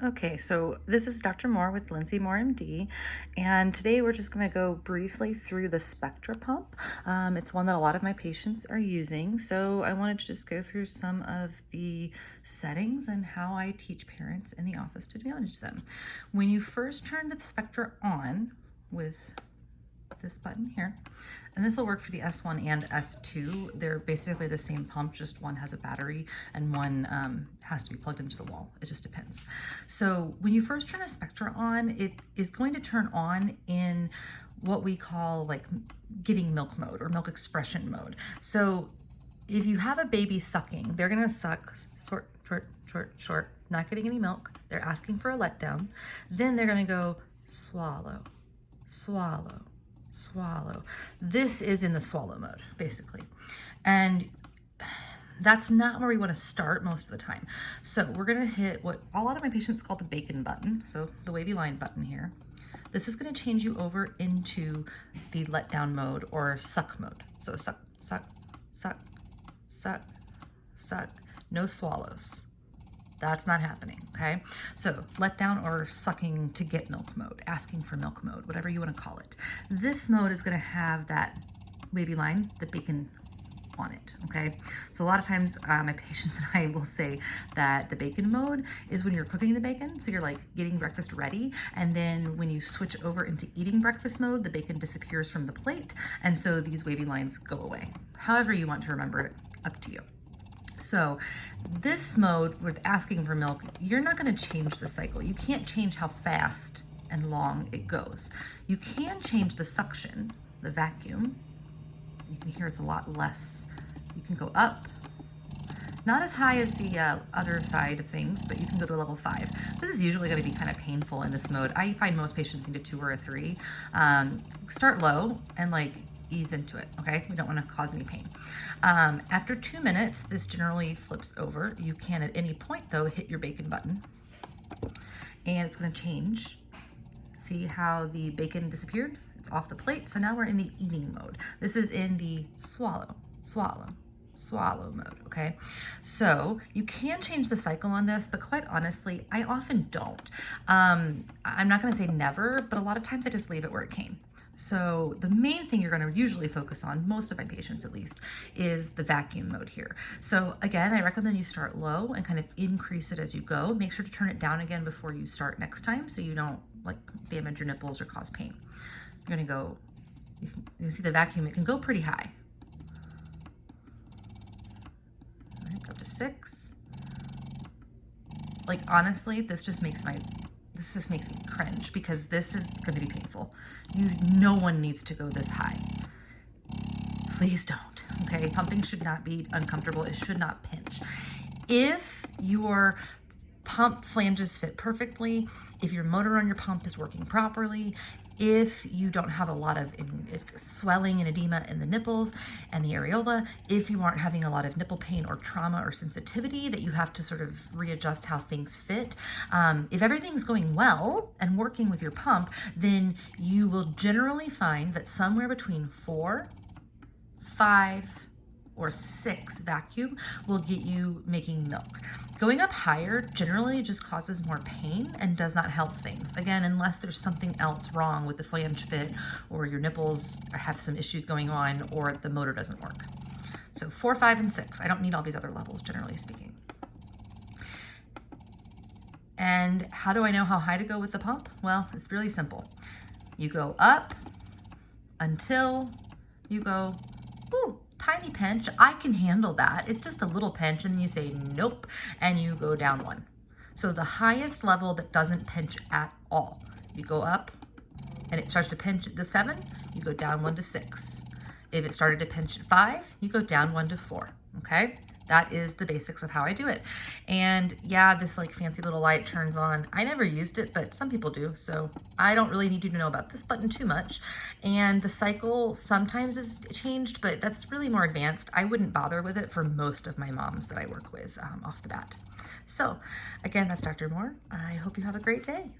Okay, so this is Dr. Moore with Lindsay Moore MD, and today we're just going to go briefly through the Spectra pump. It's one that a lot of my patients are using, so I wanted to just go through some of the settings and how I teach parents in the office to manage them. When you first turn the Spectra on with this button here, and this will work for the S1 and S2. They're basically the same pump, just one has a battery and one has to be plugged into the wall. It just depends. So when you first turn a Spectra on, it is going to turn on in what we call like getting milk mode or milk expression mode. So if you have a baby sucking, they're gonna suck short, short, short, short, not getting any milk. They're asking for a letdown. Then they're gonna go swallow, swallow, swallow. This is in the swallow mode, basically. And that's not where we want to start most of the time. So we're going to hit what a lot of my patients call the bacon button. So the wavy line button here. This is going to change you over into the letdown mode or suck mode. So suck, suck, suck, suck, suck. No swallows. That's not happening, okay? So let down or sucking to get milk mode, asking for milk mode, whatever you want to call it. This mode is going to have that wavy line, the bacon on it, okay? So a lot of times my patients and I will say that the bacon mode is when you're cooking the bacon, so you're like getting breakfast ready, and then when you switch over into eating breakfast mode, the bacon disappears from the plate, and so these wavy lines go away. However you want to remember it, up to you. So this mode with asking for milk, you're not going to change the cycle. You can't change how fast and long it goes. You can change the suction, the vacuum. You can hear it's a lot less. You can go up, not as high as the other side of things, but you can go to a level 5. This is usually going to be kind of painful in this mode. I find most patients need a 2 or a 3. Start low and like ease into it, okay? We don't want to cause any pain. After 2 minutes, this generally flips over. You can at any point though hit your bacon button and it's going to change. See how the bacon disappeared? It's off the plate. So now we're in the eating mode. This is in the swallow, swallow, swallow mode, okay? So you can change the cycle on this, but quite honestly, I often don't. I'm not gonna say never, but a lot of times I just leave it where it came. So the main thing you're going to usually focus on, most of my patients at least, is the vacuum mode here. So again, I recommend you start low and kind of increase it as you go. Make sure to turn it down again before you start next time so you don't like damage your nipples or cause pain. You're going to go, you can see the vacuum, it can go pretty high. All right, go up to 6. Like honestly, this just makes me cringe because this is going to be painful. No one needs to go this high. Please don't, okay? Pumping should not be uncomfortable. It should not pinch. If your pump flanges fit perfectly, if your motor on your pump is working properly, if you don't have a lot of swelling and edema in the nipples and the areola, if you aren't having a lot of nipple pain or trauma or sensitivity that you have to sort of readjust how things fit, if everything's going well and working with your pump, then you will generally find that somewhere between 4, 5, or 6 vacuum will get you making milk. Going up higher generally just causes more pain and does not help things. Again, unless there's something else wrong with the flange fit or your nipples have some issues going on or the motor doesn't work. So 4, 5, and 6. I don't need all these other levels, generally speaking. And how do I know how high to go with the pump? Well, it's really simple. You go up until you go, ooh, tiny pinch, I can handle that. It's just a little pinch, and then you say nope, and you go down 1. So the highest level that doesn't pinch at all. You go up and it starts to pinch at the 7, you go down 1 to 6. If it started to pinch at 5, you go down 1 to 4, okay? That is the basics of how I do it. And yeah, this like fancy little light turns on. I never used it, but some people do. So I don't really need you to know about this button too much. And the cycle sometimes is changed, but that's really more advanced. I wouldn't bother with it for most of my moms that I work with off the bat. So again, that's Dr. Moore. I hope you have a great day.